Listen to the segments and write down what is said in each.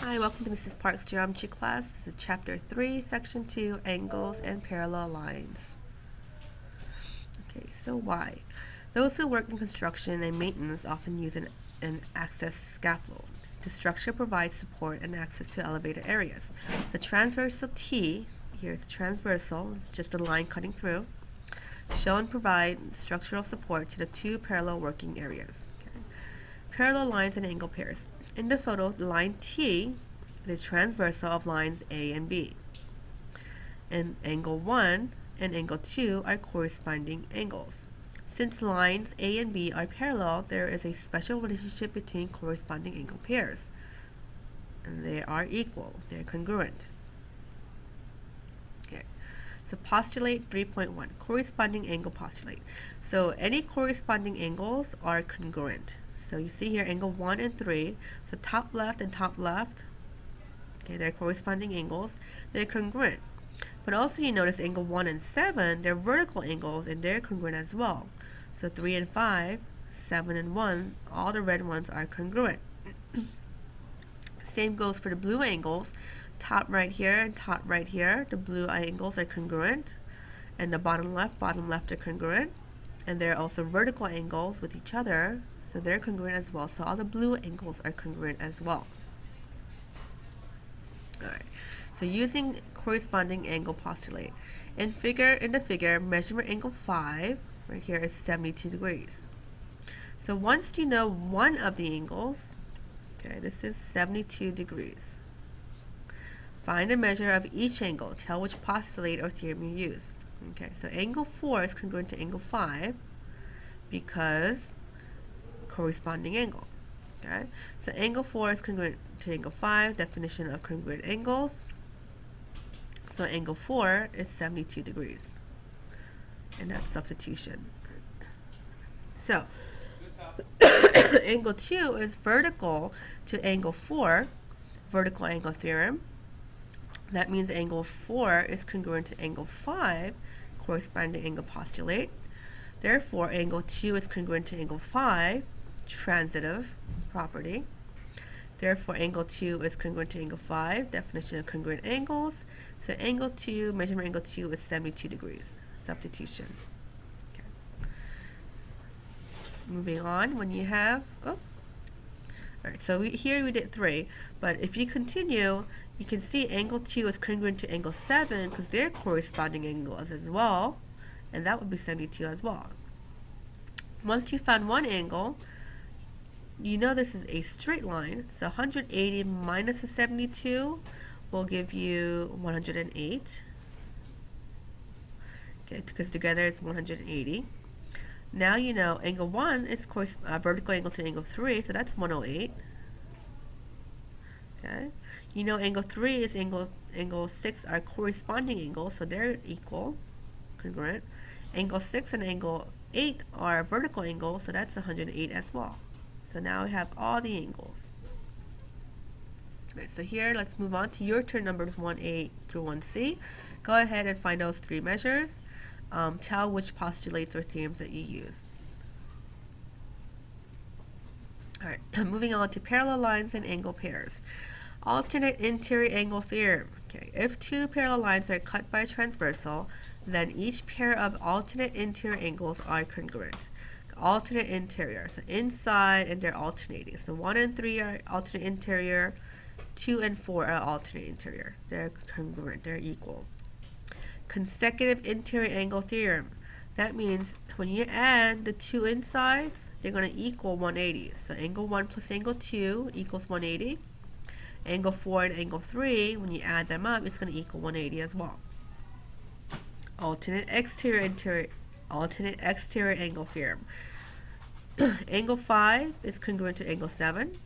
Hi, welcome to Mrs. Park's geometry class. This is chapter 3, section 2, angles and parallel lines. Okay, so why? Those who work in construction and maintenance often use an access scaffold. The structure provides support and access to elevator areas. The transversal T, here's the transversal, it's just a line cutting through, shown provide structural support to the two parallel working areas. Okay. Parallel lines and angle pairs. In the photo, the line T is transversal of lines A and B. And angle 1 and angle 2 are corresponding angles. Since lines A and B are parallel, there is a special relationship between corresponding angle pairs. And they are equal. They're congruent. Okay. So postulate 3.1, corresponding angle postulate. So any corresponding angles are congruent. So you see here angle 1 and 3, so top left and top left, okay, they're corresponding angles, they're congruent. But also you notice angle 1 and 7, they're vertical angles and they're congruent as well. So 3 and 5, 7 and 1, all the red ones are congruent. Same goes for the blue angles, top right here and top right here, the blue angles are congruent, and the bottom left are congruent, and they're also vertical angles with each other. So they're congruent as well. So all the blue angles are congruent as well. Alright. So using corresponding angle postulate. In the figure, measurement angle 5, right here, is 72 degrees. So once you know one of the angles, okay, this is 72 degrees. Find a measure of each angle. Tell which postulate or theorem you use. Okay, so angle 4 is congruent to angle 5 because corresponding angle. Okay, so angle 4 is congruent to angle 5, definition of congruent angles. So angle 4 is 72 degrees. And that's substitution. So angle 2 is vertical to angle 4, vertical angle theorem. That means angle 4 is congruent to angle 5, corresponding angle postulate. Therefore, angle 2 is congruent to angle 5, transitive property. Therefore, angle 2 is congruent to angle 5, definition of congruent angles. So angle 2, measurement angle 2 is 72 degrees, substitution. Okay. Moving on, when you have, alright, so here we did 3, but if you continue, you can see angle 2 is congruent to angle 7 because they're corresponding angles as well, and that would be 72 as well. Once you found one angle, you know this is a straight line, so 180 minus the 72 will give you 108. Okay, because together it's 180. Now you know angle 1 is vertical angle to angle 3, so that's 108. Okay, you know angle 3 is angle 6 are corresponding angles, so they're equal, congruent. Angle 6 and angle 8 are vertical angles, so that's 108 as well. So now we have all the angles. Alright, so here let's move on to your turn numbers 1A through 1C. Go ahead and find those three measures. Tell which postulates or theorems that you use. Alright, moving on to parallel lines and angle pairs. Alternate interior angle theorem. Okay, if two parallel lines are cut by a transversal, then each pair of alternate interior angles are congruent. Alternate interior, so inside and they're alternating. So 1 and 3 are alternate interior, 2 and 4 are alternate interior. They're congruent, they're equal. Consecutive interior angle theorem. That means when you add the two insides, they're going to equal 180. So angle 1 plus angle 2 equals 180. Angle 4 and angle 3, when you add them up, it's going to equal 180 as well. Alternate exterior angle theorem. Angle 5 is congruent to angle 7.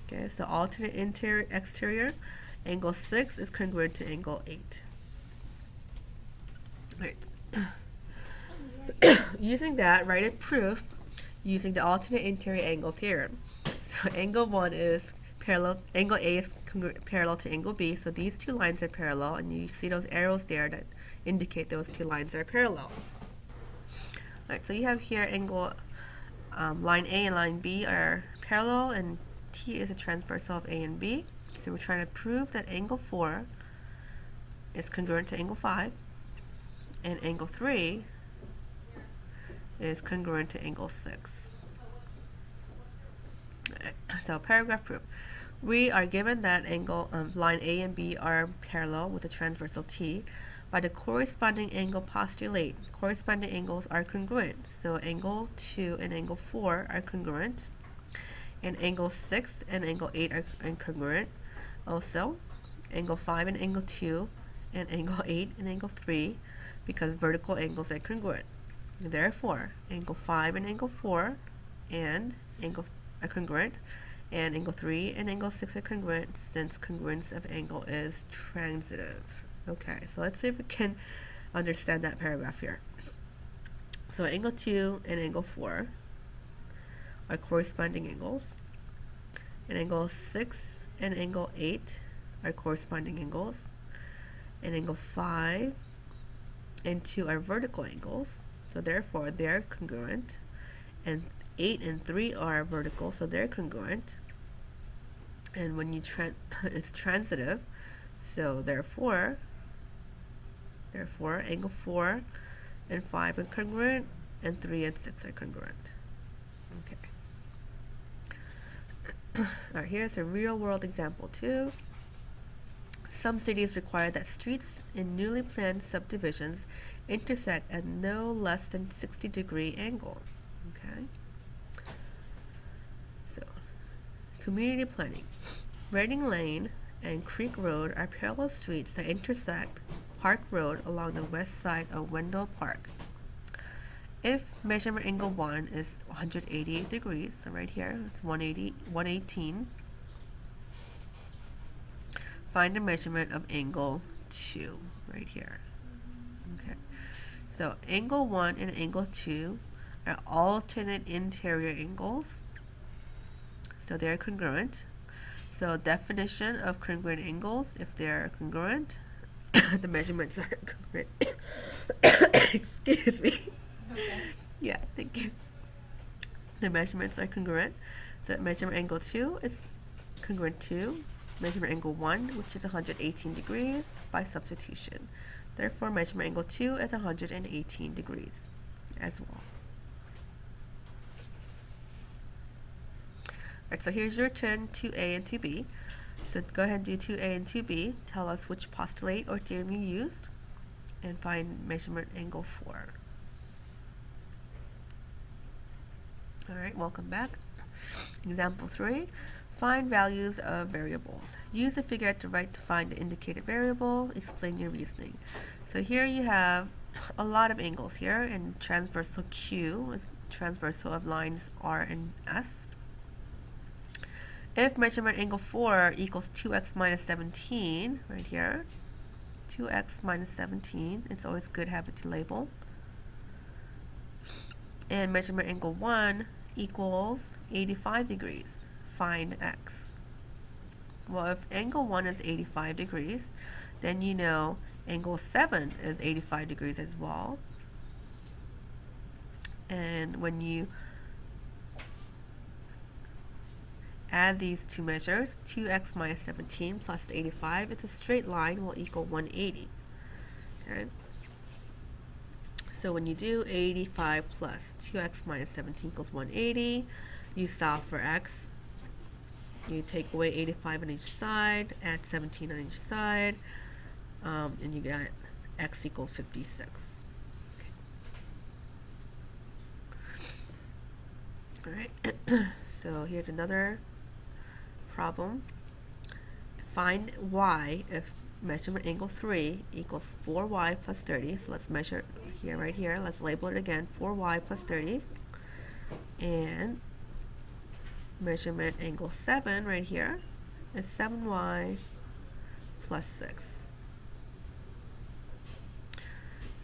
Okay, so alternate interior exterior. Angle 6 is congruent to angle 8. Right. Using that, write a proof using the alternate interior angle theorem. So angle 1 is parallel, angle A is parallel to angle B, so these two lines are parallel, and you see those arrows there that indicate those two lines are parallel. Alright, so you have here angle line A and line B are parallel, and T is a transversal of A and B. So we're trying to prove that angle 4 is congruent to angle 5, and angle 3 is congruent to angle 6. So paragraph proof. We are given that angle line A and B are parallel with the transversal T. By the corresponding angle postulate, corresponding angles are congruent. So angle 2 and angle 4 are congruent, and angle 6 and angle 8 are incongruent. Also, angle 5 and angle 2 and angle 8 and angle 3, because vertical angles are congruent. Therefore, angle 5 and angle 4 and angle are congruent, and angle 3 and angle 6 are congruent, since congruence of angle is transitive. Okay, so let's see if we can understand that paragraph here. So angle 2 and angle 4 are corresponding angles, and angle 6 and angle 8 are corresponding angles, and angle 5 and 2 are vertical angles, so therefore they're congruent, and 8 and 3 are vertical, so they're congruent, and when you it's transitive, so therefore angle 4 and 5 are congruent, and 3 and 6 are congruent. Okay. Alright, here's a real-world example too. Some cities require that streets in newly planned subdivisions intersect at no less than 60-degree angle. Okay. So, community planning. Reading Lane and Creek Road are parallel streets that intersect Park Road along the west side of Wendell Park. If measurement angle 1 is 188 degrees, so right here it's 118, find the measurement of angle 2 right here. Okay, so angle 1 and angle 2 are alternate interior angles, so they're congruent. So definition of congruent angles, if they're congruent, the measurements are congruent. Excuse me. Okay. Yeah, thank you. The measurements are congruent. So measurement angle 2 is congruent to measurement angle 1, which is 118 degrees by substitution. Therefore, measurement angle 2 is 118 degrees as well. Alright, so here's your turn, 2A and 2B. So go ahead and do 2A and 2B. Tell us which postulate or theorem you used, and find measurement angle 4. Alright, welcome back. Example 3. Find values of variables. Use the figure at the right to find the indicated variable. Explain your reasoning. So here you have a lot of angles here, and transversal Q is transversal of lines R and S. If measurement angle 4 equals 2x minus 17, right here, 2x minus 17, it's always a good habit to label. And measurement angle 1 equals 85 degrees. Find x. Well, if angle 1 is 85 degrees, then you know angle 7 is 85 degrees as well. And when you add these two measures, 2x minus 17 plus 85, it's a straight line, will equal 180. Okay. So when you do 85 plus 2x minus 17 equals 180, you solve for x. You take away 85 on each side, add 17 on each side, and you get x equals 56. Okay. Alright, so here's another problem. Find y if measurement angle 3 equals 4y plus 30. So let's measure here, right here. Let's label it again, 4y plus 30. And measurement angle 7 right here is 7y plus 6.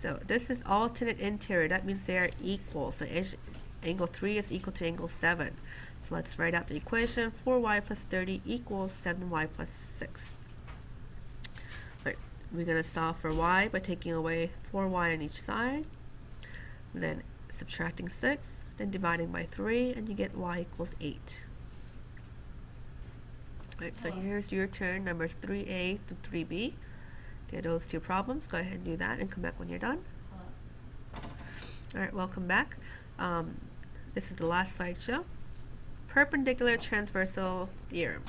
So this is alternate interior. That means they are equal. So angle 3 is equal to angle 7. So let's write out the equation. 4y plus 30 equals 7y plus 6. Right, we're going to solve for y by taking away 4y on each side, then subtracting 6, then dividing by 3, and you get y equals 8. Alright, so here's your turn, numbers 3A to 3B. Okay, those two problems. Go ahead and do that and come back when you're done. Alright, welcome back. This is the last slideshow. Perpendicular transversal theorem.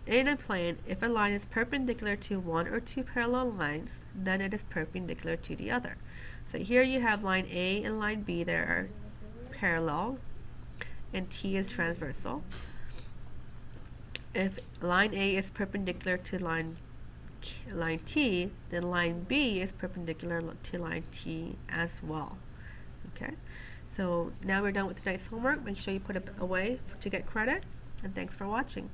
In a plane, if a line is perpendicular to one or two parallel lines, then it is perpendicular to the other. So here you have line A and line B that are parallel, and T is transversal. If line A is perpendicular to line T, then line B is perpendicular to line T as well. Okay, so now we're done with tonight's homework. Make sure you put it away to get credit, and thanks for watching.